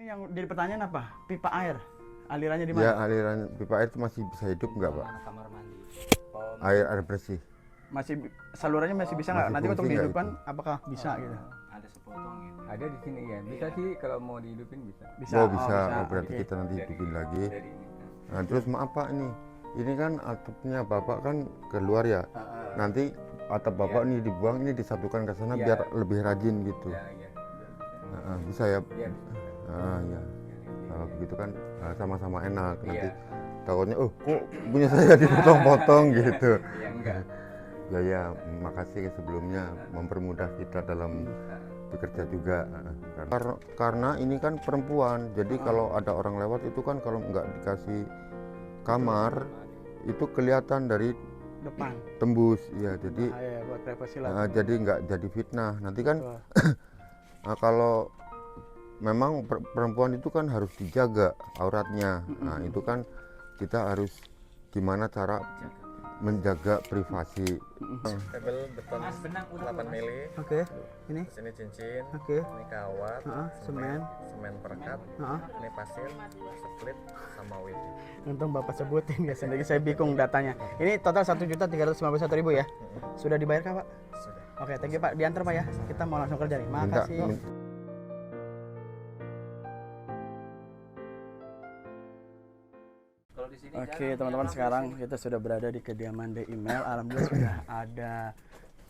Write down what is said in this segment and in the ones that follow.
yang jadi pertanyaan apa? Pipa air, alirannya di Ya, mana? aliran pipa air itu masih bisa hidup nggak, Pak? Kamar mandi. Air bersih. Masih salurannya masih bisa nggak? Masih Nanti untuk fungsi nggak dihidupkan, itu? apakah bisa gitu? Ada sepotong gitu. Ada di sini ya. Bisa sih kalau mau dihidupin bisa. Bisa. Oh, bisa. Oh, berarti Oke. kita nanti hidupin lagi. Dari ini. Nah, terus maaf Pak ini kan atapnya Bapak kan keluar ya. Nanti atap Bapak nih dibuang, ini disatukan ke sana Iya. biar lebih rajin gitu. Ya, ya. Bisa ya? Ya. Ya. Kalau begitu kan sama-sama enak. Nanti Iya. takutnya, oh kok punya saya dipotong-potong gitu. Ya enggak. Ya, makasih sebelumnya mempermudah kita dalam bekerja juga. Karena ini kan perempuan, jadi kalau ada orang lewat itu kan kalau nggak dikasih kamar itu kelihatan dari Depan. tembus ya, jadi Bahaya buat privasi lah. jadi nggak jadi fitnah nanti kan. Betul. Kalau memang perempuan itu kan harus dijaga auratnya. Nah itu kan kita harus gimana cara menjaga privasi. Kabel beton 8 mili. Oke, ini. Sini cincin. Oke. Ini kawat. Semen. Semen perekat. Ini pasir, split sama wit. Untung Bapak sebutin ya, sendiri saya bingung datanya. Ini total 1.351.000 ya. Sudah dibayar kah, Pak? Sudah. Oke, thank you Pak. Diantar Pak ya. Kita mau langsung kerja nih. Makasih. Kalau di sini Oke teman-teman, sekarang kita sudah berada di kediaman The Email. Alhamdulillah sudah ada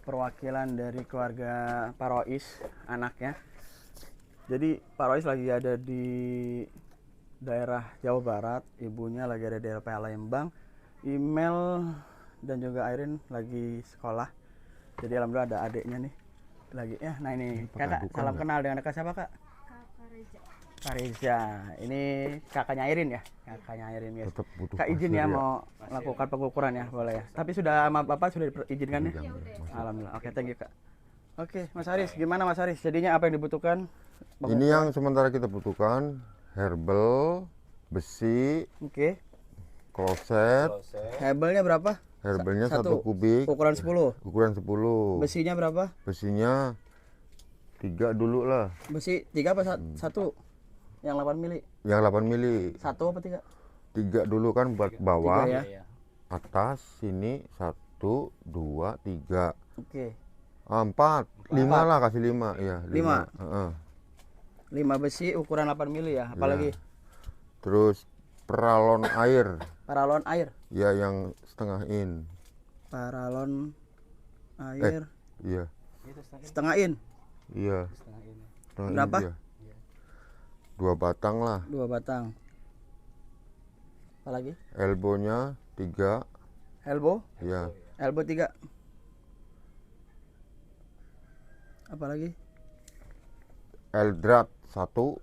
perwakilan dari keluarga Pak Rois, anaknya. Jadi Pak Rois lagi ada di daerah Jawa Barat, ibunya lagi ada di daerah Palembang. Email dan juga Airin lagi sekolah. Jadi alhamdulillah ada adiknya nih lagi ya. Nah ini kakak, salam kenal dengan kakak siapa kak? Kak Reza, ini kakaknya Airin ya, kakaknya Airin guys. Tetap butuh Kak izin pasir ya mau melakukan pengukuran ya, boleh ya. Tapi sudah sama bapak sudah diizinkan ya? Alhamdulillah. Oke, thank you kak. Oke, Mas Haris, gimana Mas Haris? Jadinya apa yang dibutuhkan? Ini yang sementara kita butuhkan herbal, besi, Oke. kloset. Hebelnya berapa? Herbalnya Satu. 1 kubik, Ukuran 10. ukuran 10. Besinya berapa? Besinya 3 dulu lah. Besi 3 apa 1? Yang 8 mili. Yang 8 mili. 1 apa 3? 3 dulu kan buat bawah. 3 ya. ya. Atas sini 1, 2, 3. Oke. 4, 5 lah, kasih 5 ya. 5. Heeh. 5 besi ukuran 8 mili ya. Apalagi Terus peralon air. paralon air. Ya yang setengah in. Paralon air Iya. setengah in. Iya. Setengah in Berapa? dia. 2 batang lah. 2 batang. Apalagi? Elbownya 3. Elbow. Ya. Elbow 3. Apalagi? Eldrat 1.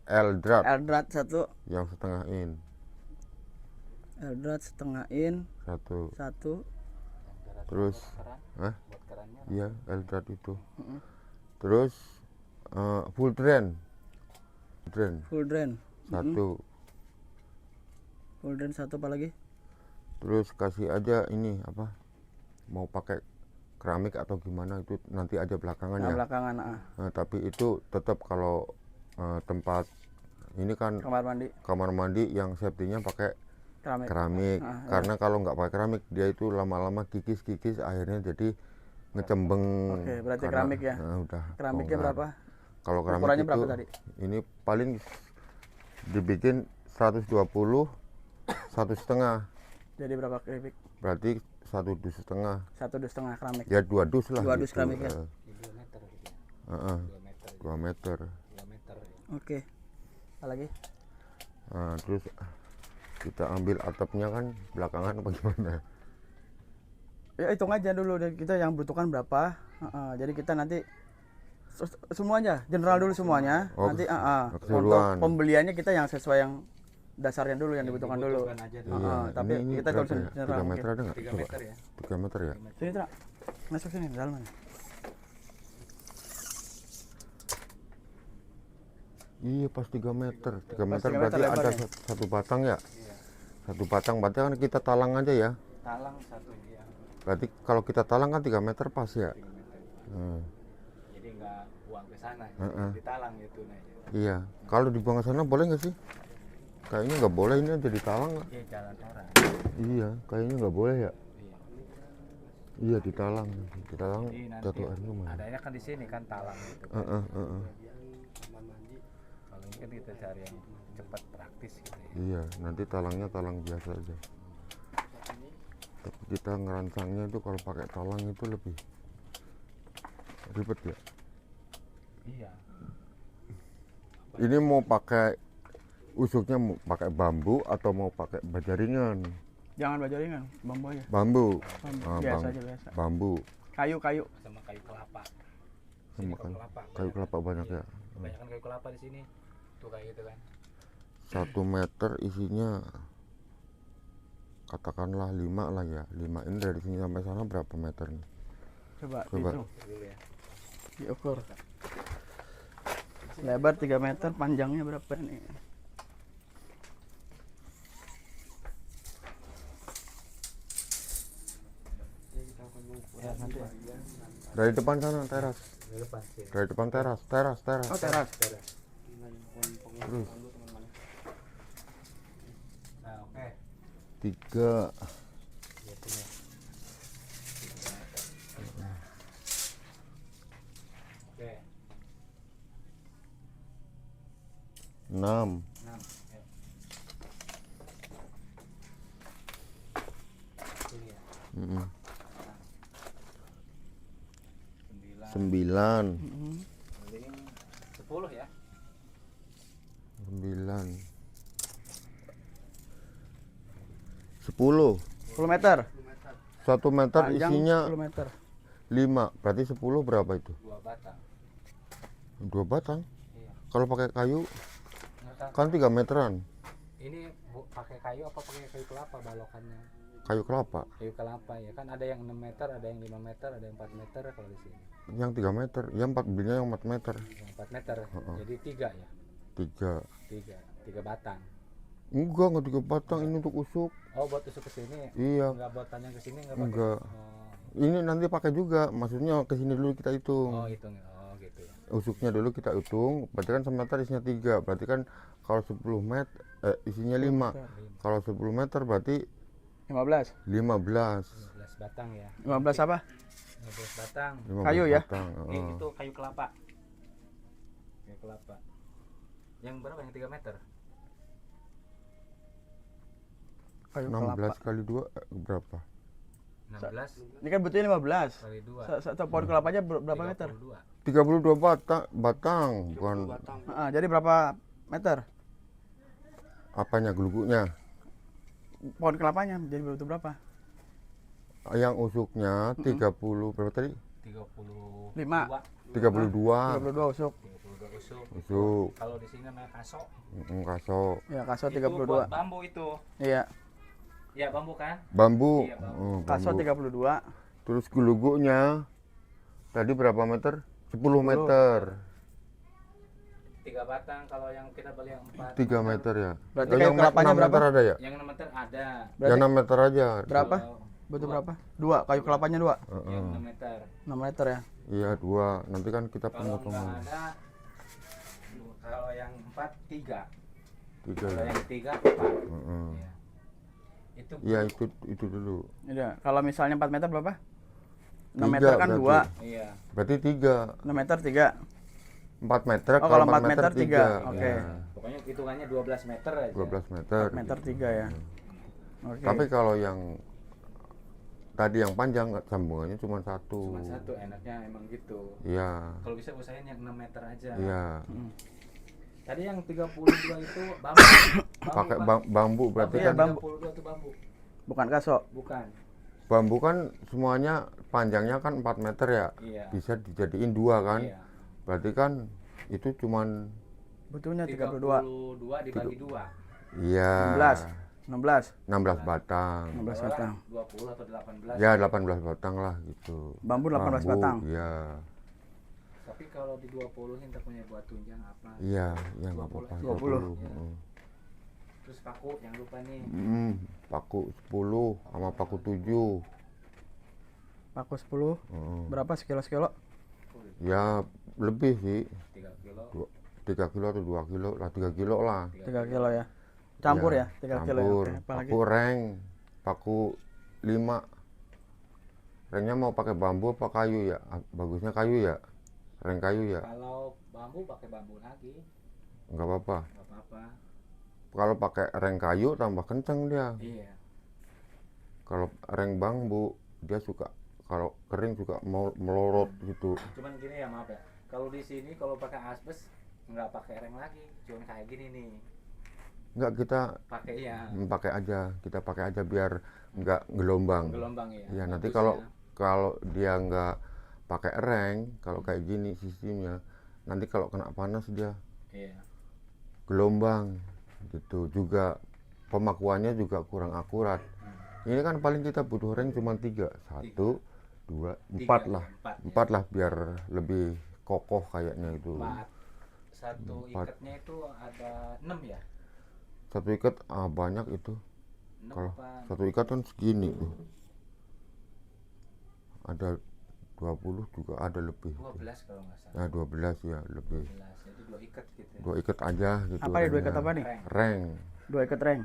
Eldrat Eldrat 1. yang setengah in. Eldrat setengah in 1. 1. Terus Buat kerannya. iya Eldrat itu. Terus full drain. Full drain. 1. Full drain 1 apalagi? Terus kasih aja ini apa? Mau pakai keramik atau gimana itu nanti aja belakangan Nah, ya. belakangan Nah, tapi itu tetap kalau tempat ini kan kamar mandi yang safety-nya pakai keramik. keramik. Karena kalau nggak pakai keramik dia itu lama-lama kikis akhirnya jadi ngecembeng. Oke, berarti karena, keramik ya. Udah. Keramiknya bongkar. berapa? Kalau keramik Ukurannya itu berapa tadi? ini paling dibikin 120 1,5. Jadi berapa keramik? Berarti 1 dus setengah. 1 dus setengah keramik. Ya 2 dus lah. 2 dus keramik ya. 2 meter gitu ya. 2 meter. 2 meter. Oke. Apalagi? Nah, terus kita ambil atapnya kan belakangan apa gimana? Ya hitung aja dulu dan kita yang butuhkan berapa. Jadi kita nanti semuanya, general dulu semuanya. Oh, Nanti keseluruhan. untuk pembeliannya kita yang sesuai yang dasarnya dulu yang dibutuhkan dulu. Aja Iya, Tapi ini kita berapa tulisin ya? general. 3 meter ada nggak? 3 Coba. meter ya. 3 meter ya? Sini Tra, masuk sini dalam mana? Iya pas 3 meter. 3 Pas meter 3 berarti meter ada lebarnya. satu batang ya? Satu batang berarti kan kita talang aja ya? Talang 1 ya. Berarti kalau kita talang kan 3 meter pas ya? 3 meter. Hmm. Jadi nggak buang ke sana, Heeh. ditalang gitu nah. Iya. Kalau dibuang ke sana boleh nggak sih? Kayaknya nggak boleh, ini jadi talang nggak? Iya, jalan orang. Iya, kayaknya nggak boleh ya. Iya. Iya ditalang, ditalang Jadi nanti jatuh air gimana? adanya kan di sini kan talang gitu. Heeh. Kalau ini kan kita cari yang cepat praktis gitu ya. Iya, nanti talangnya talang biasa aja. Tapi kita ngerancangnya itu kalau pakai talang itu lebih ribet ya. Iya. Ini mau pakai usuknya mau pakai bambu atau mau pakai baja ringan? Jangan baja ringan, bambu aja. Bambu. Bambu. Ah, Biasa aja biasa. Bambu. Kayu. Sama kayu kelapa. Sama Sini kayu, kelapa. kayu kelapa banyak ya. Kebanyakan kayu kelapa di sini. Tuh kayak gitu kan. 1 meter isinya katakanlah 5 lah ya. 5 ini dari sini sampai sana berapa meter nih? Coba. Coba. Itu Dulu ya. diukur. Lebar 3 meter, panjangnya berapa nih? Ya, nanti Dari depan sana teras. di depan sini. Dari depan teras. Oh, teras. Terus Nah, oke. 3. Ya, sini ya. 3 meter. Oke. 6. 6. Ya. Sini ya. 9. 9. Paling 10 ya. 9. 10. 10 meter. 1 meter Panjang isinya 10 meter. 5. Berarti 10 berapa itu? 2 batang. 2 batang. Iya. Kalau pakai kayu Nggak tahu. kan 3 meteran. Ini pakai kayu apa pakai kayu kelapa balokannya? Kayu kelapa. Kayu kelapa ya kan, ada yang 6 meter, ada yang 5 meter, ada yang 4 meter kalau di sini. Yang 3 meter. Ya 4 belinya yang 4 meter. Yang 4 meter. Jadi 3 ya. 3. 3 batang. Enggak 3 batang, ini untuk usuk. Oh, buat tusuk ke sini. Iya. Enggak buat panjang ke sini enggak pakai. Enggak. Oh. Ini nanti pakai juga. Maksudnya ke sini dulu kita hitung. Oh, hitung. Oh, gitu ya. Usuknya dulu kita hitung. Berarti kan semeter isinya 3. Berarti kan kalau 10 meter isinya 5. Kalau 10 meter berarti 15. 15. 15 batang ya. 15 apa? 15 batang. 15 Kayu ya? batang, Itu kayu kelapa. Kayu kelapa. Yang berapa? Yang 3 meter? Kayu 16 kelapa. kali 2 berapa? 16 Ini kan butuhnya 15. kali 2. Satu pohon kelapa aja berapa meter? 32. 32 batang, bukan Jadi berapa meter? apanya geluguknya. Pohon kelapanya jadi butuh berapa? Yang usuknya 30 berapa tadi? 32. 5. 32. 32 usuk. 32 usuk. Usuk. Kalau di sini namanya kaso. Kaso. Ya, kaso Itu buat 32. bambu itu. Iya, Ya, bambu kan? Bambu. Iya, bambu. kaso Bambu. 32. Terus geluguknya tadi berapa meter? 10 meter. 3 batang kalau yang kita beli yang 4. 3 meter ya. Berarti Oh, kayu yang kelapanya 6 berapa? meter ada ya? Yang 6 meter ada. Yang 6 meter aja. Berapa? Kalau Butuh dua. berapa? 2. Kayu kelapanya 2. Yang 6 meter. 6 meter ya. Iya 2. Nanti kan kita Kalau enggak pemotongan. ada, kalau yang 4 3. 3 Kalau ya. yang 3 4. Heeh. Iya. Itu Iya itu dulu. Iya. Kalau misalnya 4 meter berapa? 6 Tiga meter kan berarti. 2. Iya. Berarti 3. 6 meter 3. 4 meter. Oh, kalau 4 meter 3. 3. Oke. Pokoknya hitungannya 12 meter aja. 12 meter. 4 meter 3 ya. Oke. Tapi kalau yang tadi yang panjang sambungannya cuma 1. Cuma 1 enaknya emang gitu. Iya. Kalau bisa usahain yang 6 meter aja. Iya. Tadi yang 32 itu bambu. Pakai Pak. bambu berarti Iya, kan bambu. 32 itu bambu. Bukan kaso. Bukan. bambu kan semuanya panjangnya kan 4 meter ya. Iya. Bisa dijadiin 2 kan. Iya. Berarti kan itu cuman Butuhnya 32. 32 dibagi 2. iya 16. 16 batang. 16 Kalau batang. 20 atau 18. Ya 18 batang lah gitu. Bambu 18 batang. Iya. Tapi kalau di 20 ini punya buat tunjang apa? Iya, ya nggak apa-apa. 20. Terus paku jangan lupa nih. Paku 10 sama paku 7. Paku 10. Berapa sekilo-sekilo? Ya lebih sih. 3 kilo. 3 kilo atau 2 kilo lah, 3 kilo lah. 3 kilo ya. Campur Iya, ya, 3 kilo ya. campur. Oke, apalagi? Paku reng, paku 5. Rengnya mau pakai bambu apa kayu ya? Bagusnya kayu ya, reng kayu ya, Kalau bambu pakai bambu lagi, nggak apa-apa. nggak apa-apa. Kalau pakai reng kayu tambah kenceng dia. Iya. Kalau reng bambu dia suka, kalau kering suka mau melorot gitu. Cuman gini ya, maaf ya. Kalau di sini kalau pakai asbes nggak pakai reng lagi, cuman kayak gini nih. Nggak, kita Pakai ya. pakai aja, kita pakai aja biar nggak gelombang. Gelombang ya. Ya nanti Bagus kalau ya. kalau dia nggak pakai reng, kalau kayak gini sistemnya, nanti kalau kena panas dia Iya. gelombang gitu. Juga pemakuannya juga kurang akurat. Ini kan paling kita butuh reng cuma 3, 1, 2, 4 Tiga, lah, empat, ya. 4 lah biar lebih kokoh kayaknya itu. Satu Empat. ikatnya itu ada 6 ya? Satu ikat banyak itu. 6 Kalau apa? satu ikat kan segini tuh. Ada 20 juga ada lebih. 12 kalau nggak salah. Ya 12 ya lebih. 12. Jadi 2 ikat gitu. Ya. 2 ikat aja gitu. Apa ya 2 ikat rengnya. apa nih? Reng. Reng, 2 ikat reng.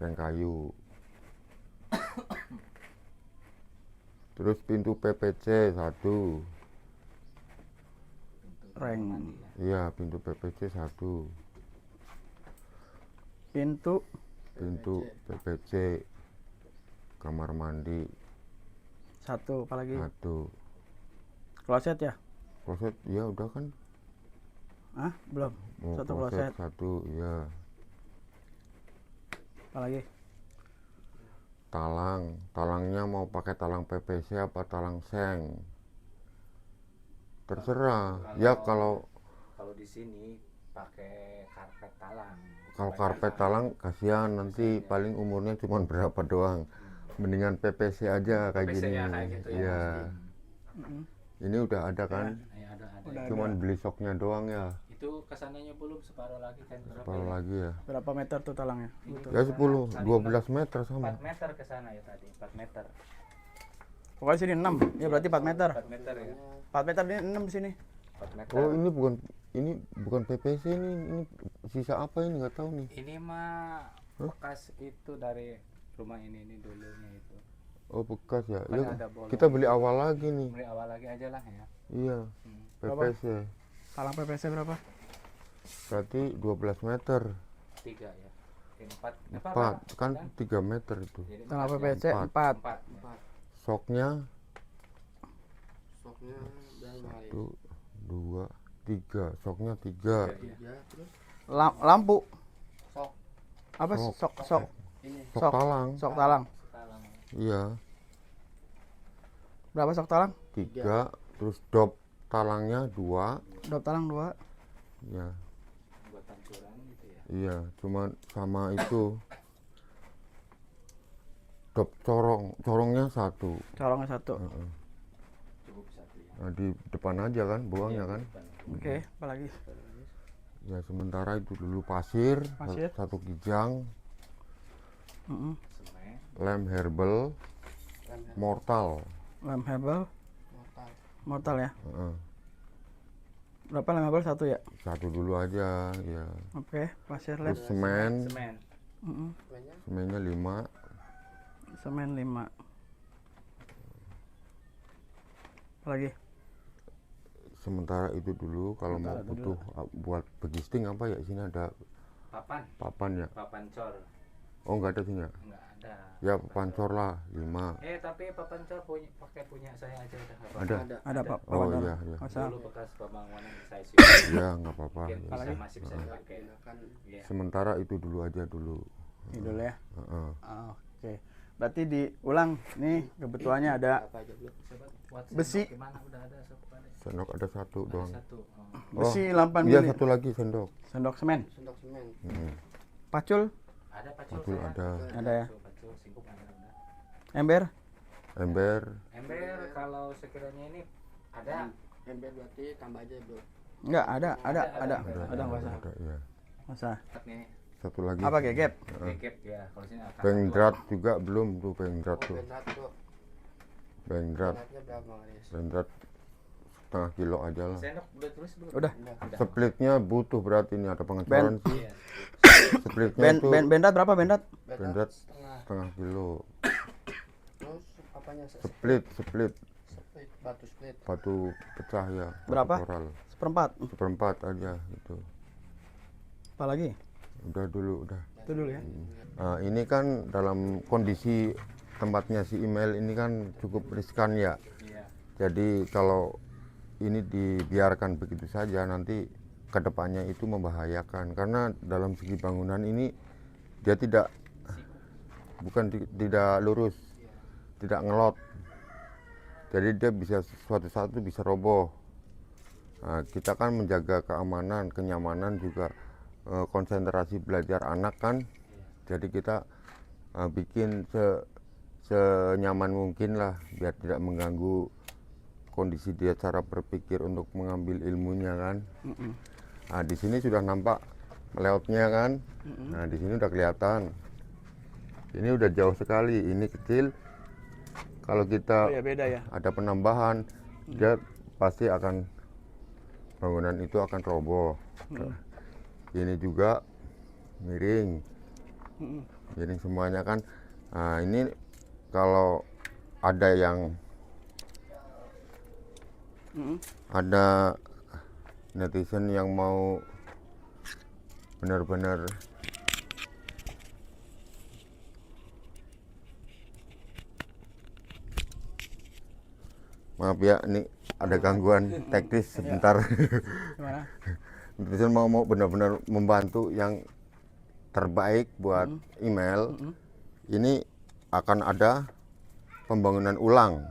reng kayu. Terus pintu PPC 1. Pintu Reng. mandi ya. Iya, pintu PPC 1. Pintu Pintu PPC kamar mandi 1, apalagi? 1. Kloset ya? Kloset ya udah kan. Hah? Belum. Mau 1 kloset. 1 ya. Apalagi? Talangnya mau pakai talang PVC apa talang seng, terserah. Ya kalau di sini pakai karpet talang. kalau karpet talang kasihan nanti paling umurnya cuma berapa doang. Mendingan PVC aja kayak PVC gini. ya, kayak gitu ya. Iya. Mm-mm. Ini udah ada kan, Ya, ada. Udah cuman beli soknya doang ya. Itu kesananya belum separuh lagi kan berapa? Separuh lagi ya. Berapa meter tuh talangnya? Betul. Ya 10, 12 meter 4 sama. meter ke sana ya tadi, 4 meter. Pokoknya sini 6. Ya berarti 4 meter. 4 meter ya. 4 meter ini 6 di sini. 4 meter. Oh ini bukan PVC ini sisa apa ini nggak tahu nih. Ini mah bekas itu dari rumah ini dulunya itu. Oh bekas ya. Kan Ya ada bolong. kita beli awal lagi nih. Mulai awal lagi aja lah ya. Iya. Berapa? PVC. Talang PVC berapa? Berarti 12 meter. 3 ya. 4. 4 kan 3 meter itu. Talang PVC Empat. 4. 4. Soknya Soknya berapa kali? 1, 2, 3. Soknya 3. Ya, terus Lampu. sok Apa Sok. sok? ini Sok Sok. talang. Sok talang. Talang. Iya. Berapa sok talang? 3. Terus dop talangnya 2. Dop talang 2. Ya. Buat pancuran gitu ya. Iya. Cuman sama itu. Dop corongnya 1. Corongnya 1. Cukup 1 ya. Nah, di depan aja kan buangnya kan. Oke, apalagi? Ya sementara itu dulu pasir. Pasir. 1 kijang, Mm-mm. Semen. lem herbal, mortal. Lem hebel, mortal. mortal ya. Heeh. Berapa lem hebel? 1 ya? 1 dulu aja ya. Oke, pasir lem. Terus semen, Semen. Mm-mm. Sebenarnya semennya 5. Semen 5. Apalagi? Sementara itu dulu kalau mau Sementara itu butuh buat begisting apa ya, sini ada Papan. papan ya. Papan cor. Oh nggak ada sini ya. Enggak ada. Ya papan cor lah 5. Tapi papan cor pakai punya saya aja udah nggak apa-apa. Ada. Ada Pak. Oh Pak. iya iya. Masa? Dulu bekas pembangunan saya sih. Ya nggak apa-apa. Mungkin Ya. bisa masih bisa dipakai. gunakan Iya. Sementara itu dulu aja dulu. Ini dulu ya. Heeh. Oke. Berarti diulang nih kebutuhannya ada apa aja dulu. Coba buat Besi. sendok gimana udah ada sob ada. Sendok ada 1 Ada doang. 1. besi 8 Iya mili. 1 lagi sendok. Sendok semen. Sendok semen. Pacul Ada pacul Pacul saya. ada. ada ya. Pacul singkup ada. Ember Ember Ember kalau sekiranya ini ada. Ember berarti tambah aja bro. enggak ada Ada, ada nggak usah. ada ya. Masa? Nih. 1 lagi. Apa gegep? Gegep ya kalau sini akan. Pengdrat juga belum tuh pengdrat Oh, tuh. berat bro. Pengdrat. Beratnya berapa guys? Pengdrat setengah kilo aja lah. Sendok udah tulis belum? Udah. Splitnya butuh berarti ini ada pengecoran sih. Iya. Splitnya itu Bendat berapa bendat? bendat setengah kilo. Terus apanya? Split Split, split. batu pecah ya. Batu Berapa? Koral. Seperempat. Seperempat aja gitu. Apalagi? Udah dulu udah. Itu dulu ya. Nah, ini kan dalam kondisi tempatnya si email ini kan cukup riskan ya. Iya. Jadi kalau ini dibiarkan begitu saja nanti kedepannya itu membahayakan karena dalam segi bangunan ini dia tidak lurus, tidak ngelot. Jadi dia bisa suatu saat itu bisa roboh. Nah, kita kan menjaga keamanan, kenyamanan juga konsentrasi belajar anak kan. Jadi kita bikin senyaman mungkin lah biar tidak mengganggu kondisi dia cara berpikir untuk mengambil ilmunya kan. Nah, di sini sudah nampak layoutnya kan. Nah, di sini udah kelihatan. Ini udah jauh sekali, ini kecil. Kalau kita Oh ya beda ya. ada penambahan, dia pasti akan bangunan itu akan roboh. Ini juga miring, miring semuanya kan. Nah, ini kalau ada yang ada netizen yang mau benar-benar maaf ya, ini ada gangguan teknis sebentar. Gimana? Netizen mau benar-benar membantu yang terbaik buat email. Ini akan ada pembangunan ulang.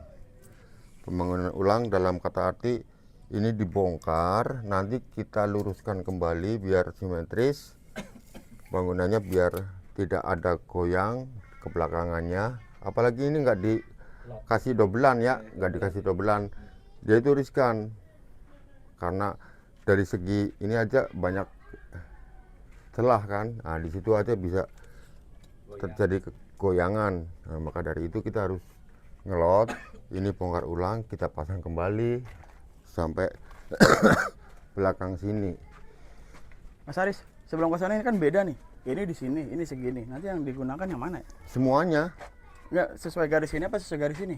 Pembangunan ulang dalam kata arti ini dibongkar, nanti kita luruskan kembali biar simetris. Bangunannya biar tidak ada goyang ke belakangannya. Apalagi ini nggak dikasih dobelan ya, nggak dikasih dobelan. Dia itu riskan karena dari segi ini aja banyak celah kan. Nah, di situ aja bisa terjadi goyangan. Nah, maka dari itu kita harus ngelot, ini bongkar ulang, kita pasang kembali sampai belakang sini. Mas Aris, sebelum ke sana ini kan beda nih. Ini di sini, ini segini. Nanti yang digunakan yang mana ya? Semuanya Enggak sesuai garis ini apa sesuai garis ini?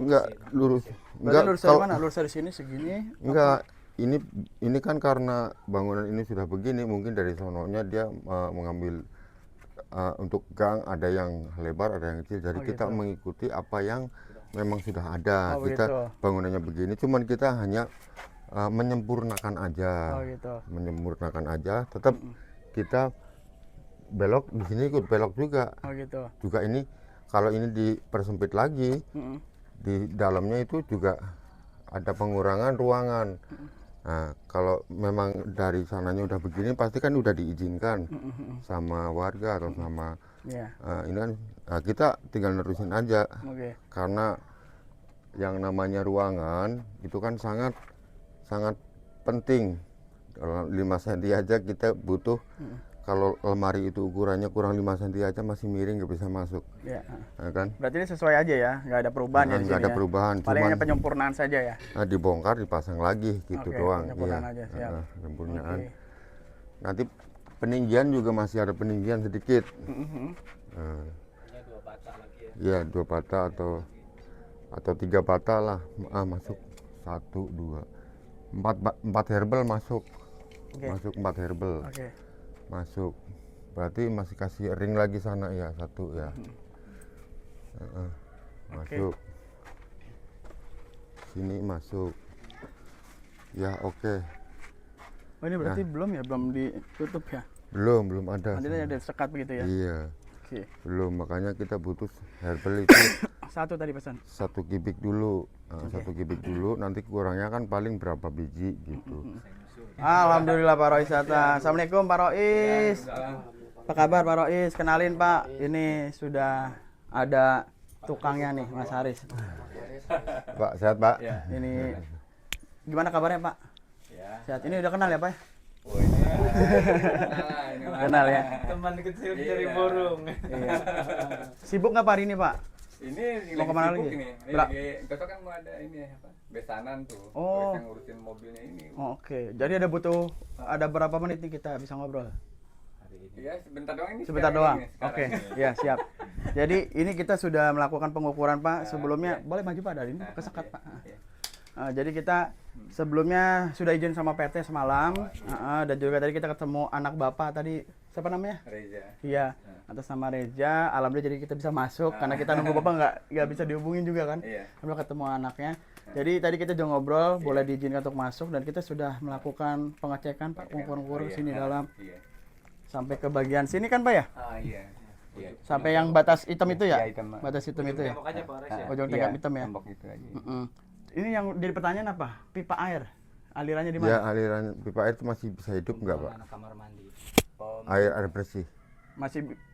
enggak lurus. Berarti Enggak lurus dari mana? Lurus dari sini segini. enggak ini kan karena bangunan ini sudah begini, mungkin dari sononya dia mengambil untuk gang ada yang lebar, ada yang kecil. Jadi kita mengikuti apa yang memang sudah ada. Oh, kita begitu. bangunannya begini, cuman kita hanya menyempurnakan aja. Oh gitu. Menyempurnakan aja. Tetap kita belok di sini ikut belok juga. Oh gitu. Juga ini kalau ini dipersempit lagi, di dalamnya itu juga ada pengurangan ruangan. Nah, kalau memang dari sananya udah begini, pasti kan udah diizinkan sama warga atau sama Iya. ini kan kita tinggal nerusin aja. Oke. Karena yang namanya ruangan itu kan sangat penting. Kalau 5 cm aja kita butuh. Kalau lemari itu ukurannya kurang 5 cm aja masih miring, nggak bisa masuk. Iya. Nah, kan? Berarti ini sesuai aja ya, nggak ada perubahan ya di Nggak sini ada ya? perubahan, Paling hanya cuman penyempurnaan saja ya. dibongkar dipasang lagi gitu Oke, doang. penyempurnaan aja, siap. Penyempurnaan. Oke. Nanti peninggian juga masih ada peninggian sedikit. Iya, 2 bata atau 3 bata lah. Masuk 1, 2, 4 herbal masuk. Oke. Masuk 4 herbal. Oke. Masuk. Berarti masih kasih ring lagi sana ya, 1 ya. Masuk. Sini masuk. Ya, oke. Oh ini berarti belum ya, belum ditutup ya? Belum ada. Nanti ada sekat begitu ya? Iya. Oke. Belum, makanya kita butuh herbal itu 1 tadi pesan. 1 kubik dulu. 1 kubik dulu, nanti kurangnya kan paling berapa biji gitu. Alhamdulillah Pak Rois datang. Assalamualaikum Pak Rois. Apa kabar Pak Rois? Kenalin Pak, ini sudah ada tukangnya nih Mas Haris. Pak, sehat Pak? Ini gimana kabarnya Pak? Sehat. Ini udah kenal ya Pak? Kenal ya. Teman kecil dari burung. Iya. Sibuk nggak Pak hari ini Pak? Ini Mau lagi kemana sibuk lagi? ini. Ini Bra- lagi besok kan mau ada ini apa? Besanan tuh. Oh. Terus yang ngurusin mobilnya ini. Oh, oke. Jadi ada berapa menit nih kita bisa ngobrol? Hari ini. Iya, sebentar doang ini. Sebentar sekarang doang. ini, sekarang Oke, ini. ya siap. Jadi ini kita sudah melakukan pengukuran Pak. Sebelumnya iya. boleh maju Pak dari ini Nah, kesekat iya, Pak. iya. Jadi kita sebelumnya sudah izin sama PT semalam. Dan juga tadi kita ketemu anak Bapak tadi siapa namanya? Reza. Iya, atas nama Reza. Alhamdulillah jadi kita bisa masuk karena kita nunggu Bapak nggak bisa dihubungin juga kan. Iya. Alhamdulillah ketemu anaknya. Jadi tadi kita udah ngobrol, boleh diizinkan untuk masuk dan kita sudah melakukan pengecekan Pak, pengukur-pengukur Oh, iya. sini dalam Iya. sampai ke bagian sini kan Pak ya? Ah, iya. Iya. Sampai yang batas hitam itu ya? Iya, hitam, Pak. Batas hitam itu ya? Tembok aja Pak Res ya. Ujung Iya, tengah hitam ya? Tembok itu aja. Mm-mm. Ini yang jadi pertanyaan apa? Pipa air. Alirannya di Ya, mana? aliran pipa air itu masih bisa hidup nggak, Pak? Anak kamar mandi. Air bersih.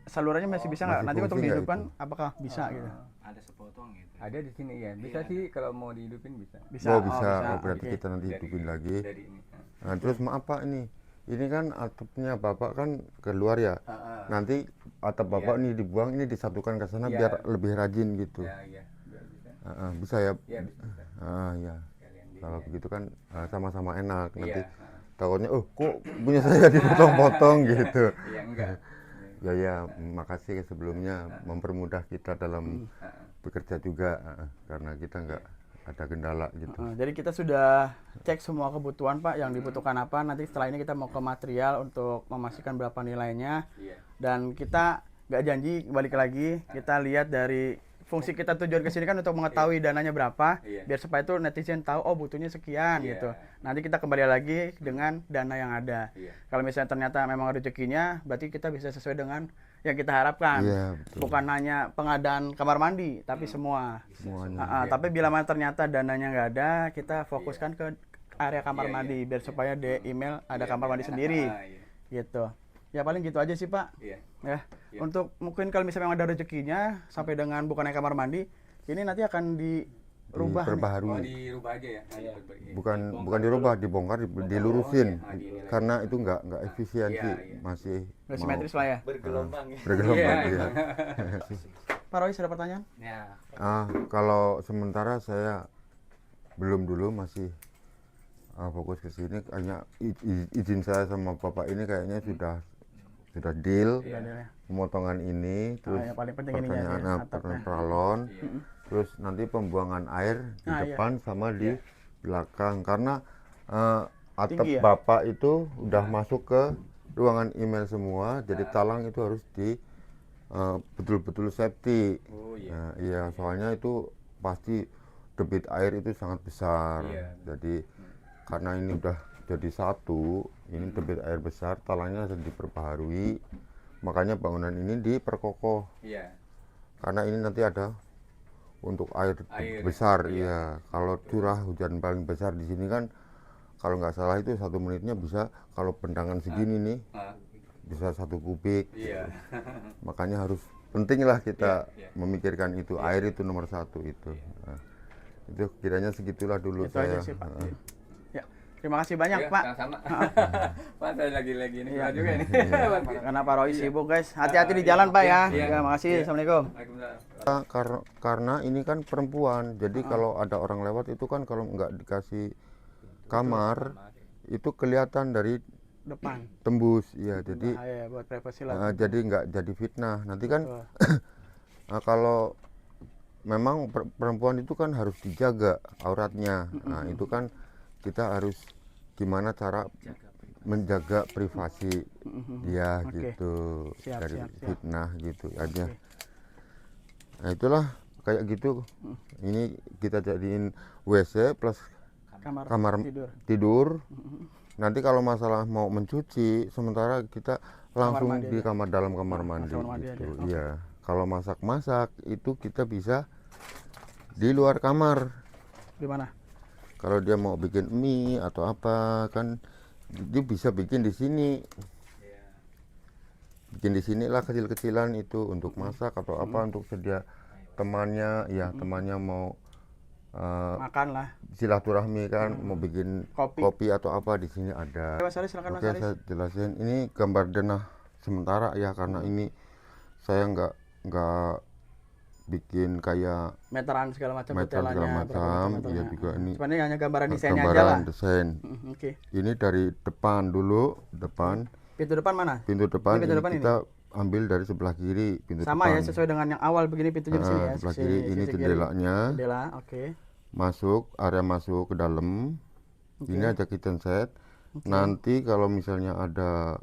Salurannya masih bisa nggak? Masih Nanti untuk fungsi nggak dihidupkan itu? apakah bisa gitu? Ada sepotong gitu. Ada di sini ya. Bisa sih kalau mau dihidupin bisa. Bisa. Oh, bisa. Oh, berarti Oke. kita nanti hidupin lagi. Dari ini. Nah, terus maaf Pak ini. Ini kan atapnya Bapak kan keluar ya. Nanti atap Bapak ini dibuang, ini disatukan ke sana Iya. biar lebih rajin gitu. Ya, iya. Biar bisa. Bisa ya? Iya, bisa. Ya. Kalian di. Kalau begitu kan sama-sama enak. Nanti Iya. takutnya, oh kok punya saya dipotong-potong gitu. Iya, enggak. Ya, makasih sebelumnya mempermudah kita dalam bekerja juga karena kita nggak ada kendala gitu. Jadi kita sudah cek semua kebutuhan Pak yang dibutuhkan apa. Nanti setelah ini kita mau ke material untuk memastikan berapa nilainya. Iya. Dan kita nggak janji balik lagi. Kita lihat dari fungsi kita tujuan ke sini kan untuk mengetahui dananya berapa. Iya. Biar supaya itu netizen tahu oh butuhnya sekian Iya. gitu. Nanti kita kembali lagi dengan dana yang ada. Iya. Kalau misalnya ternyata memang rezekinya, berarti kita bisa sesuai dengan yang kita harapkan. Iya, betul. Bukan hanya pengadaan kamar mandi, tapi semua. Semuanya. Tapi bila mana ternyata dananya nggak ada, kita fokuskan ke area kamar Iya, mandi biar supaya di email ada Iya, kamar mandi enak. sendiri, Iya. gitu. Ya paling gitu aja sih Pak. Iya. Ya. Iya. Untuk mungkin kalau misalnya memang ada rezekinya sampai dengan bukannya kamar mandi, ini nanti akan dirubah. nih. Oh, Diperbaharui. dirubah aja ya. Iya. Bukan dirubah, dibongkar, dilurusin. Oh, iya. Karena itu nggak efisiensi, Iya, iya. masih Nggak mau simetris lah ya. Bergelombang ya. bergelombang. Iya. Iya. Pak Roy ada pertanyaan? Ya. Kalau sementara saya belum dulu masih fokus ke sini. Hanya izin saya sama Bapak ini kayaknya sudah deal. Iya, iya. Pemotongan ini, terus yang paling penting ininya pertanyaan sih, atapnya. peralon, terus nanti pembuangan air di Iya. depan sama di belakang. Karena atap Tinggi ya? Bapak itu udah masuk ke ruangan email semua, jadi talang itu harus di betul-betul safety. Oh, iya. Nah, iya, soalnya itu pasti debit air itu sangat besar. Iya. Jadi karena ini udah jadi satu, ini debit air besar, talangnya harus diperbaharui. Makanya bangunan ini diperkokoh. Iya. Karena ini nanti ada untuk air Air, besar, iya. iya. Kalau curah hujan paling besar di sini kan, kalau nggak salah itu 1 menitnya bisa, kalau bendangan segini nih, Ah, bisa 1 kubik. iya. Makanya harus penting lah kita Iya, iya. memikirkan itu. Air itu nomor 1 itu. Nah, itu kiranya segitulah dulu Itu saya. aja sih Pak. Ya. Terima kasih banyak Iya, Pak. sama-sama. Pak, saya lagi ini Iya. juga ini. Karena Pak Roy sibuk guys. Hati-hati di jalan Pak ya. Iya. Ya, makasih. Iya. Assalamualaikum. Waalaikumsalam. Karena ini kan perempuan, jadi kalau ada orang lewat itu kan kalau nggak dikasih kamar, itu kelihatan dari Depan. tembus, ya. Jadi Bahaya buat privasi lah. jadi nggak jadi fitnah. Nanti kan Betul. kalau memang perempuan itu kan harus dijaga auratnya. Nah, itu kan kita harus gimana cara menjaga privasi dia Oke. gitu, Siap, dari siap, siap. fitnah gitu aja. Oke. Nah, itulah kayak gitu. Ini kita jadiin WC plus kamar tidur. tidur. Nanti kalau masalah mau mencuci, sementara kita langsung mandi di aja. dalam kamar mandi kamar mandi gitu. aja. Iya. Kalau masak-masak itu kita bisa di luar kamar. Di mana? Kalau dia mau bikin mie atau apa kan dia bisa bikin di sini. Bikin di sinilah kecil-kecilan itu untuk masak atau apa untuk sedia temannya, ya temannya mau Makan lah. silaturahmi kan, mau bikin Kopi. kopi atau apa di sini ada. Mas Aris, silakan Mas Oke, Aris. saya jelasin. Ini gambar denah sementara ya, karena ini saya nggak bikin kayak Meteran segala macam, meteran segala detailnya, berapa macam. meternya. Iya juga ini Sebenarnya hanya gambaran desainnya aja lah. gambaran desain. Oke. Ini dari depan dulu, depan. Pintu depan mana? Pintu depan Ini pintu ini depan kita ambil dari sebelah kiri pintu Sama depan. ya, sesuai dengan yang awal begini pintunya di sini ya. Sebelah kiri ini jendelanya. Jendela, oke. Masuk, area masuk ke dalam. Ini ada kitchen set. Nanti kalau misalnya ada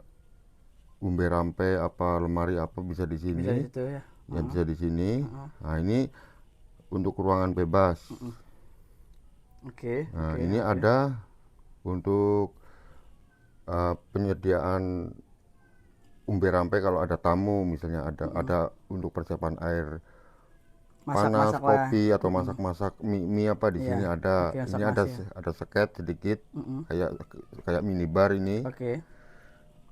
umbe rampe apa lemari apa bisa di sini. Bisa di situ ya. Ya bisa di sini. Nah, ini untuk ruangan bebas. Oke. Nah, oke, ini oke. ada untuk penyediaan umbe rampe kalau ada tamu misalnya ada untuk persiapan air panas, Masak-masak lah. kopi atau masak-masak mie apa di Iya, sini ada. oke, Ini masak ada seket sedikit Mm-mm. kayak minibar ini. Oke.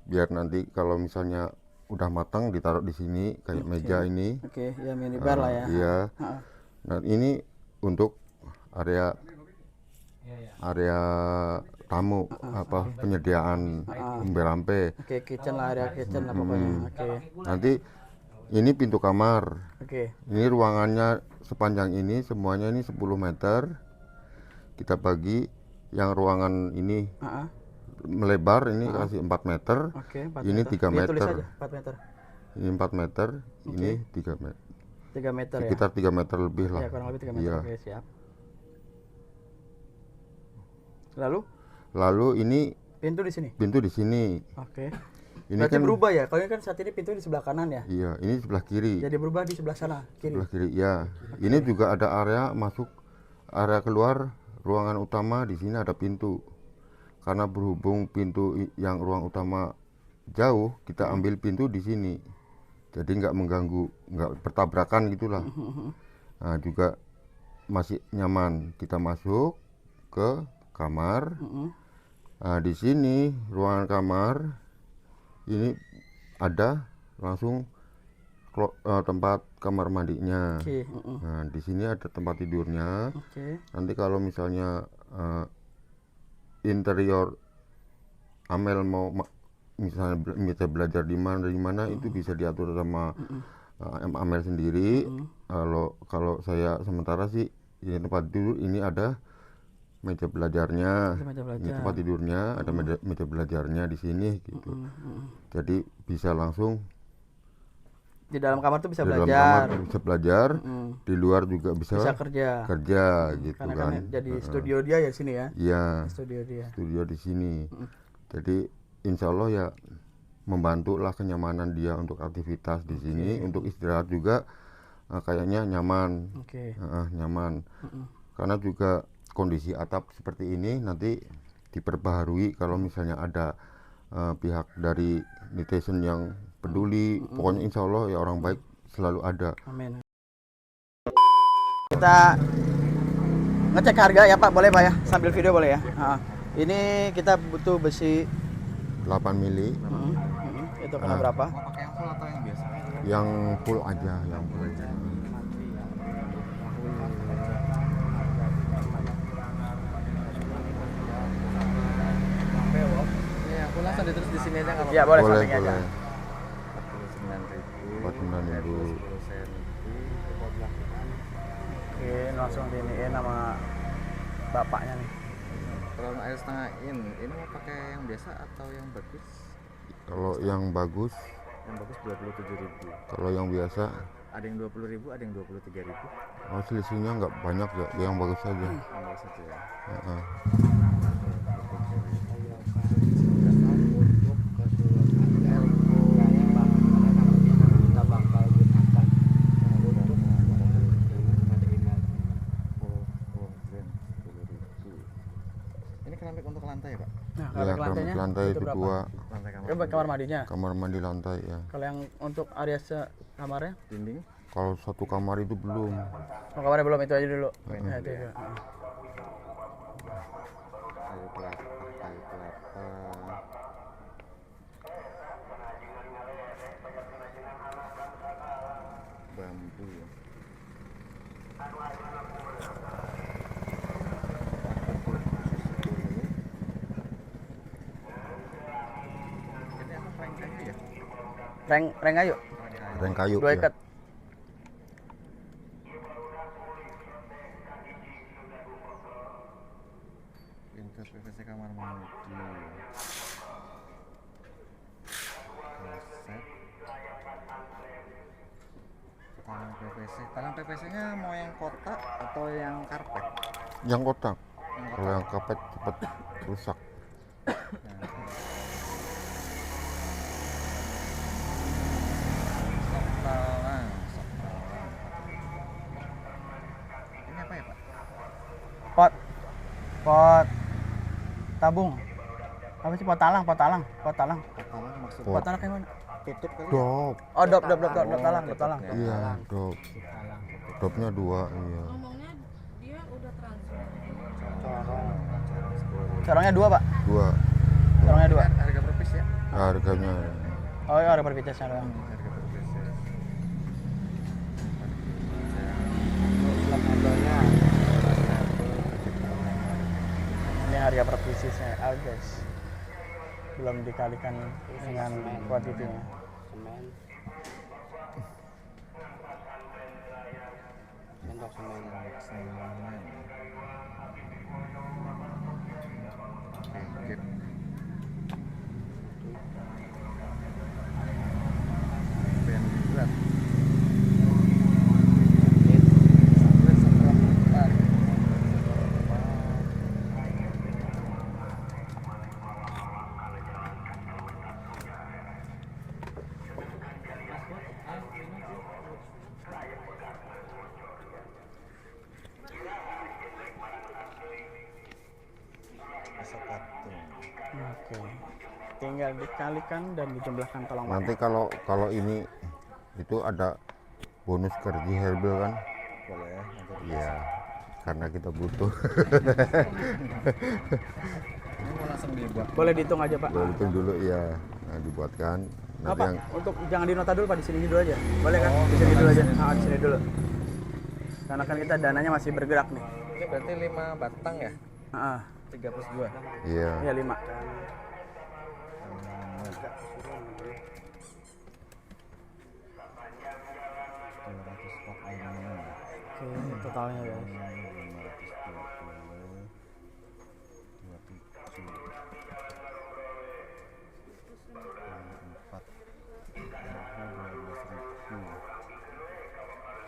Biar nanti kalau misalnya udah matang ditaruh di sini kayak meja ini. Oke, ya minibar lah ya. Iya. Ha-ha. Nah, ini untuk area tamu apa penyediaan umbe rampe. Oke, kitchen lah, area kitchen lah pokoknya. Oke. Nanti ini pintu kamar. Oke. Ini ruangannya sepanjang ini semuanya ini 10 meter. Kita bagi yang ruangan ini Ha-ha. melebar ini kasih 4 meter. Oke, 4 Ini meter. 3 Dia tulis meter. aja 4 meter. Ini 4 meter, ini 3 meter. 3 meter ya. Sekitar 3 meter lebih lah. Ya, kurang lebih 3 meter. Iya. Oke, siap. Lalu Lalu ini pintu di sini. pintu di sini. Oke. Ini Berarti kan berubah ya? Kalau ini kan saat ini pintu di sebelah kanan ya. iya, ini sebelah kiri. Jadi berubah di sebelah sana, kiri. Sebelah kiri ya. Ini juga ada area masuk, area keluar ruangan utama di sini ada pintu. Karena berhubung pintu yang ruang utama jauh, kita ambil pintu di sini. Jadi nggak mengganggu, nggak bertabrakan gitulah. Nah, juga masih nyaman. Kita masuk ke kamar. Nah, di sini ruangan kamar ini ada langsung tempat kamar mandinya. Oke. Nah, di sini ada tempat tidurnya. Oke. Nanti kalau misalnya interior Amel mau misalnya minta belajar di mana itu bisa diatur sama Amel sendiri. Kalau saya sementara sih ini tempat tidur ini ada meja belajarnya, Ada meja ini belajar. tempat tidurnya, ada meja belajarnya di sini gitu. Jadi bisa langsung Di dalam kamar tuh bisa di dalam belajar. kamar bisa belajar, di luar juga bisa Bisa kerja. kerja gitu Karena kan. kan jadi studio dia ya di sini ya. Iya, Studio dia. studio di sini. Jadi insya Allah ya membantu lah kenyamanan dia untuk aktivitas di sini, untuk istirahat juga kayaknya nyaman, Oke. nyaman. Karena juga kondisi atap seperti ini nanti diperbaharui kalau misalnya ada pihak dari netizen yang peduli. Pokoknya insya Allah ya orang baik selalu ada. Amin. Kita ngecek harga ya Pak, boleh Pak ya? Sambil video boleh ya? Ini kita butuh besi 8 mili itu kena berapa? Mau pakai yang full atau yang biasa? yang full aja, yang full aja. Ini aku langsung ditulis di sini aja nggak apa-apa. Ya boleh, Boleh, samping aja. boleh. 49.000. 49.000. 10 cm. Oke, langsung diiniin sama bapaknya nih. Kalau air setengah ini mau pakai yang biasa atau yang bagus? Kalau yang bagus, Yang bagus 27.000. kalau yang biasa, Ada yang 20.000, ada yang 23.000. selisihnya nggak banyak ya, yang bagus saja. Yang bagus aja ya. Heeh. Ini keramik untuk lantai ya Pak? Nah, Ya, keramik lantainya lantai itu itu berapa? 2, Lantai kamar. Ini buat kamar mandinya. kamar mandi lantai ya. Kalau yang untuk area kamarnya, Dinding. Kalau satu kamar itu belum. oh, kamarnya belum, itu aja dulu. ini Nah, dulu itu, ya. itu. Kayu kelapa, kayu kelapa. Bambu. Ini apa plank kayu ya? Reng kayu, Reng kayu. dua ya. ikat. PVC. Talang PVC-nya mau yang kotak atau yang karpet? Yang kotak. Yang Kalau yang kapet cepat rusak. Nah, sok talang. Ini apa ya Pak? Pot tabung. Apa sih pot talang? Talang maksudnya Pot talang kayak mana? tutup kali ya? Dop. Oh, dop talang. Ya. Iya, dop. Dopnya 2, iya. Ngomongnya dia udah transfer. Corongnya 2, Pak. 2. Corongnya 2. Harga per piece ya? Harganya Oh, iya, ada perpicasnya doang. Harga per piece ya. Ini harga per piecesnya, guys. Belum dikalikan dengan kuantitinya. Semen bentuk semen Rigid. Band berat. Oke. Tinggal dikalikan dan dijumlahkan tolong Pak. nanti kalau ini itu ada bonus kerja herbal kan? Boleh nanti Iya. Karena kita butuh. ini mau langsung dibuat. Boleh dihitung aja Pak. Boleh hitung dulu ya. Nah, dibuatkan. Nanti Apa? yang Untuk jangan di nota dulu Pak, di sini dulu aja. Boleh kan? Di sini dulu aja. Di sini dulu. Karena kan kita dananya masih bergerak nih. Ini berarti 5 batang ya? Heeh. 3 plus 2. iya. Iya 5. Oke, totalnya guys.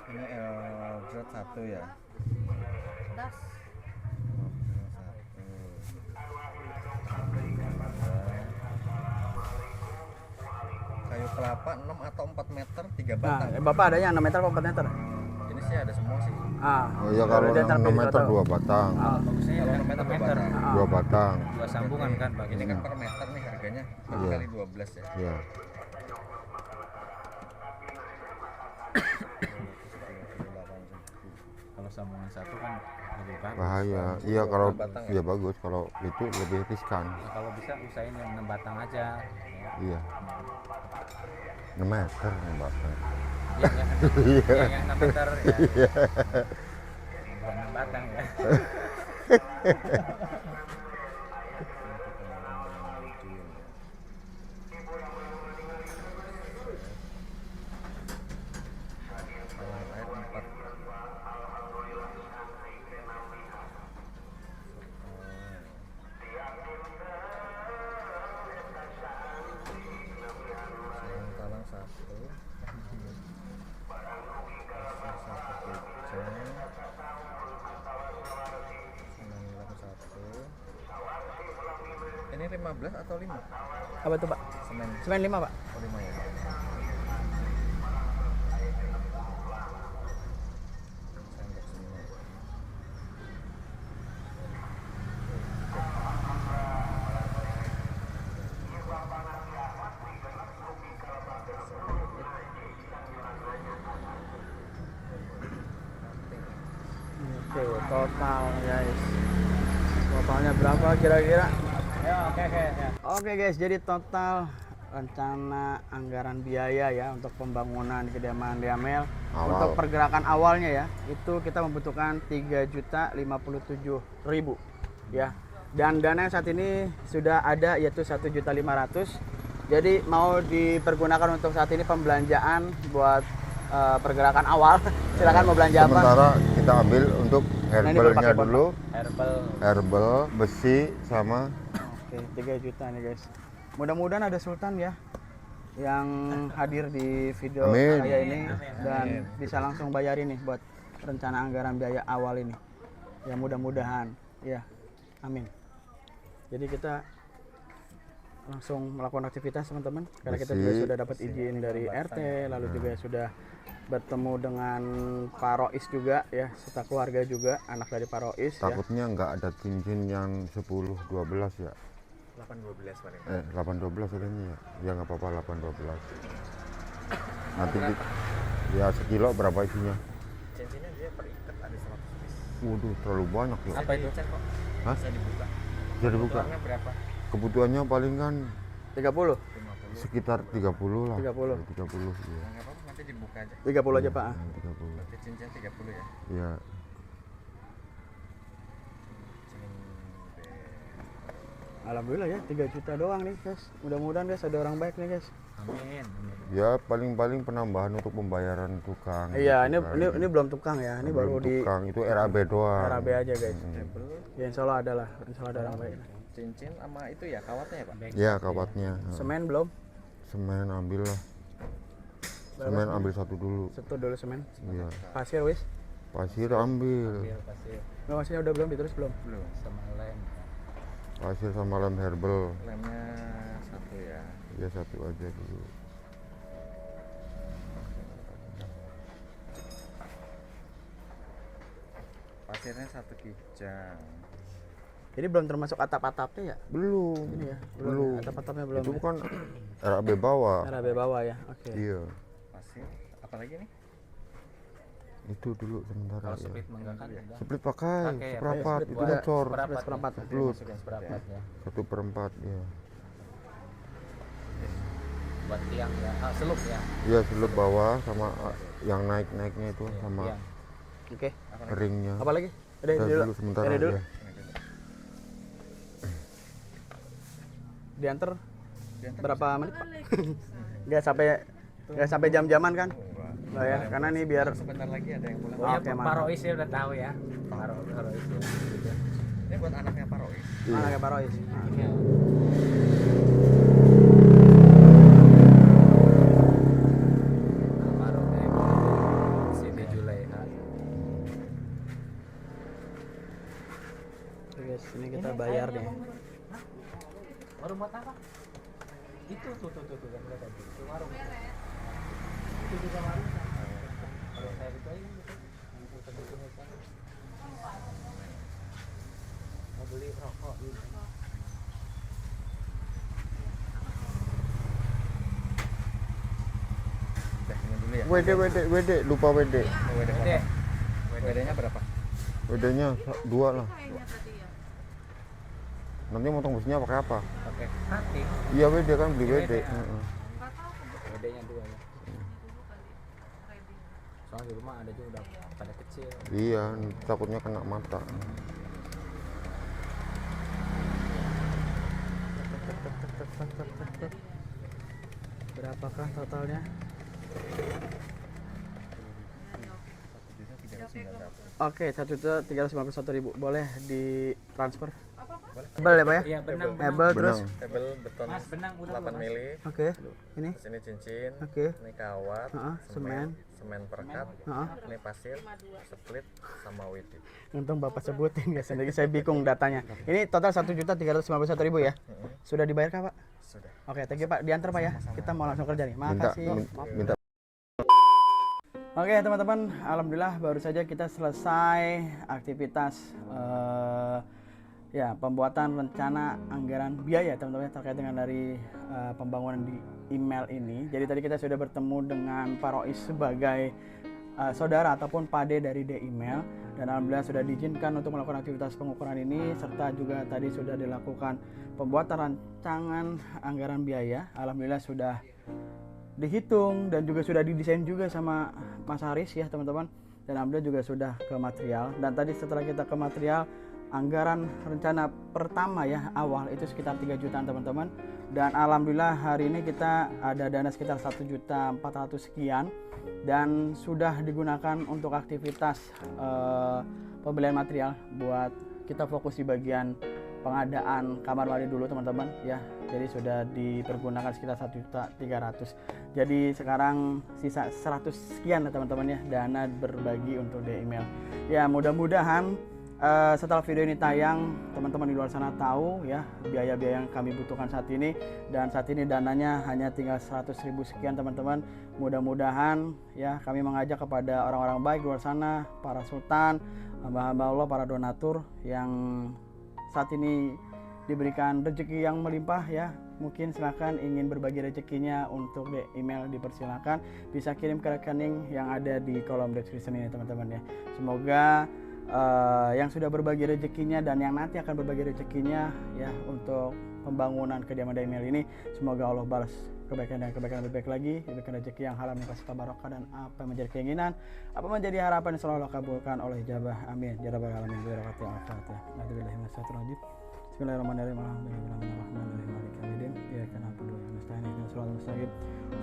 Ini L-Grade 1 ya? Das. Kayu kelapa 6 atau 4 meter 3 Nah, batang. Bapak adanya 6 meter apa 4 meter? Ini sih ada semua sih. Ah. Oh iya, kalau dia yang ntar 6 pilih meter total. 2 batang. Ah. Bagusnya Kalau yang 6 meter 6 per meter. batang. 2 batang. Dua sambungan kan Ini baginya. kan per meter nih harganya. Jadi Iya. kali 12 ya. Iya. Kalau sambungan satu kan lebih bagus. Bahaya. Iya, kalau batang ya? iya bagus, kalau itu lebih riskan. Nah, kalau bisa usahain yang 6 batang aja. Ya. Iya. 6 meter nih, batang. Yang 6 meter ya. Bukan 6 batang ya. Talang air 4. Talang 1. Ini 15 atau 5? Apa itu Pak? Semen. Semen 5 Pak. Oh, 5 ya. Sendok semen. Oke, total guys. Totalnya berapa kira-kira? Ya, oke ya. Oke guys, jadi total rencana anggaran biaya ya untuk pembangunan kediaman Diamel Awal. untuk pergerakan awalnya ya, itu kita membutuhkan 3.057.000 ya. Dan dana yang saat ini sudah ada yaitu 1.500.000. Jadi mau dipergunakan untuk saat ini pembelanjaan buat pergerakan awal. Silakan mau belanja apa? Sementara kita ambil untuk Nah, ini baru herbalnya pakai dulu, Herbal. besi sama Oke, 3 juta nih guys. Mudah-mudahan ada Sultan ya. yang hadir di video Amin. saya ini dan bisa langsung bayar ini buat rencana anggaran biaya awal ini. Ya mudah-mudahan ya. Amin. Jadi kita langsung melakukan aktivitas teman-teman karena kita juga Bersih. sudah dapat izin dari RT lalu juga sudah bertemu dengan Pak Rois juga ya serta keluarga juga anak dari Pak Rois ya. Takutnya nggak ada cincin yang 10 12 ya. 812 paling. 8 12 ada ini ya. Ya nggak apa-apa 8 12. Nanti ya sekilo berapa isinya? Cincinnya dia perikat ada 100 piece. Waduh, terlalu banyak ya. Apa itu? Dicek kok. Hah? Bisa dibuka. Jadi buka. Kebutuhannya berapa? Kebutuhannya paling kan 30. 50. sekitar 30 lah. 30. 30 ya. Enggak apa-apa, nanti dibuka aja. 30 aja Pak. 30. Berarti cincin 30 ya. Ya. Alhamdulillah ya 3 juta doang nih guys. Mudah-mudahan guys ada orang baik nih guys. Amin. Ya paling-paling penambahan untuk pembayaran tukang. Iya, gitu kan. ini belum tukang ya. Ini baru Belum di tukang, itu RAB doang. RAB aja guys. Ya insya Allah ada lah. Insya Allah ada orang baik. Cincin sama itu ya kawatnya ya Pak? Ya kawatnya. Semen belum? Semen ambil lah. Semen ambil satu dulu. Satu dulu semen. Iya. Pasir wis. Pasir ambil. Pasir Nggak maksudnya udah belum diterus belum? Belum. sama lem. Pasir sama lem herbal. Lemnya satu ya. Ya satu aja dulu. Pasirnya satu kijang. Jadi belum termasuk atap-atapnya ya? Belum. Ini ya. Belum. Ya? Atap-atapnya belum. Itu Ya? kan RAB bawah. RAB bawah ya. Oke. Iya. Pasir. Apalagi nih? Itu dulu sementara Kalau ya. split enggak kan enggak. Split pakai, Pakai ya, seperempat, split itu buat bocor. seperempat. Split. Masukin seperempat ya. 1/4 ya. Buat tiang ya. Selup ya. Iya, selut bawah sama yang naik-naiknya itu sama Tiang. Oke. ringnya. Apa lagi? Udah ini Udah dulu. dulu sementara Ini dulu. ya. Diantar berapa menit Pak? Nggak sampai jam-jaman kan? Lah ya, karena ini biar Sebentar lagi ada yang pulang. Pokoknya Oke, Pak mantap. Rois ya udah tahu ya. Pak Rois ya. Gitu. Ini buat anaknya Pak Rois. mana kayak Pak Rois. Nah, Iya. Pak Rois Siti Julaiha. oke, guys, ini kita bayar nih. Warung buat apa? Itu tuh kan udah tadi. Itu warung. Itu juga warung. Kalau saya itu aja gitu. Yang sebetulnya kan. Mau beli rokok gitu. Udah ini dulu ya. WD, lupa WD. WD Dek. WD-nya berapa? WD-nya 2 lah. Kayaknya tadi ya. Nanti motong besinya pakai apa? Oke. Nanti Iya WD kan beli WD. WD, Heeh. Nggak tahu kebetulan bedanya 2 ya. dulu kali trading. Soalnya di rumah ada juga udah pada kecil. Iya, takutnya kena mata. Berapakah totalnya? Oke, 1.351.000. Boleh ditransfer? Ebel ya Pak ya? Iya, benang. Ebel terus. Benang. Tebel beton Mas, benang udah 8 Mas. mili. Oke. Ini. Terus ini cincin. Oke. Ini kawat. Semen. Semen perekat. Heeh. Ini pasir, split sama WD. Untung Bapak sebutin guys. Nanti saya bingung datanya. Ini total 1.351.000 ya. Sudah dibayar kah Pak? Sudah. Oke, thank you Pak. Diantar Pak ya. Kita mau langsung kerja nih. Minta Makasih. minta Oke teman-teman, alhamdulillah baru saja kita selesai aktivitas ya pembuatan rencana anggaran biaya teman-teman terkait dengan dari pembangunan di email ini. Jadi tadi kita sudah bertemu dengan Pak Rois sebagai saudara ataupun pade dari The Email dan alhamdulillah sudah diizinkan untuk melakukan aktivitas pengukuran ini serta juga tadi sudah dilakukan pembuatan rancangan anggaran biaya. Alhamdulillah sudah dihitung dan juga sudah didesain juga sama Mas Haris ya teman-teman, dan alhamdulillah juga sudah ke material. Dan tadi setelah kita ke material, anggaran rencana pertama ya awal itu sekitar 3 jutaan teman-teman, dan alhamdulillah hari ini kita ada dana sekitar 1.400.000 sekian dan sudah digunakan untuk aktivitas pembelian material buat kita fokus di bagian pengadaan kamar mandi dulu teman-teman ya. Jadi sudah dipergunakan sekitar 1.300.000. Jadi sekarang sisa 100 sekian ya teman-teman ya, dana berbagi untuk The Email. Ya mudah-mudahan setelah video ini tayang, teman-teman di luar sana tahu ya biaya-biaya yang kami butuhkan saat ini, dan saat ini dananya hanya tinggal 100.000 sekian teman-teman. Mudah-mudahan ya kami mengajak kepada orang-orang baik di luar sana, para sultan, hamba-hamba Allah, para donatur yang saat ini diberikan rezeki yang melimpah ya. Mungkin silakan ingin berbagi rezekinya untuk The Email, dipersilakan bisa kirim ke rekening yang ada di kolom deskripsi ini teman-teman ya. Semoga yang sudah berbagi rezekinya dan yang nanti akan berbagi rezekinya ya untuk pembangunan kediaman The Email ini, semoga Allah balas kebaikan dan kebaikan lebih baik lagi, diberikan rezeki yang halal yang pasti barokah, dan apa yang menjadi keinginan, apa menjadi harapan yang selalu Allah kabulkan oleh ijabah, amin ya rabbal alamin. Bismillahirrahmanirrahim. Alhamdulillahirrahmanirrahim. Maliki yaumiddin. Iyyaka na'budu wa iyyaka nasta'in. Ihdinas siratal mustaqim.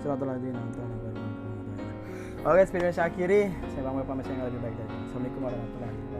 Shiratal ladzina an'amta 'alaihim ghairil maghdubi 'alaihim. Oke, video saya akhiri. Saya Bang Boy pamit, saya lebih baik dari. Assalamualaikum warahmatullahi wabarakatuh.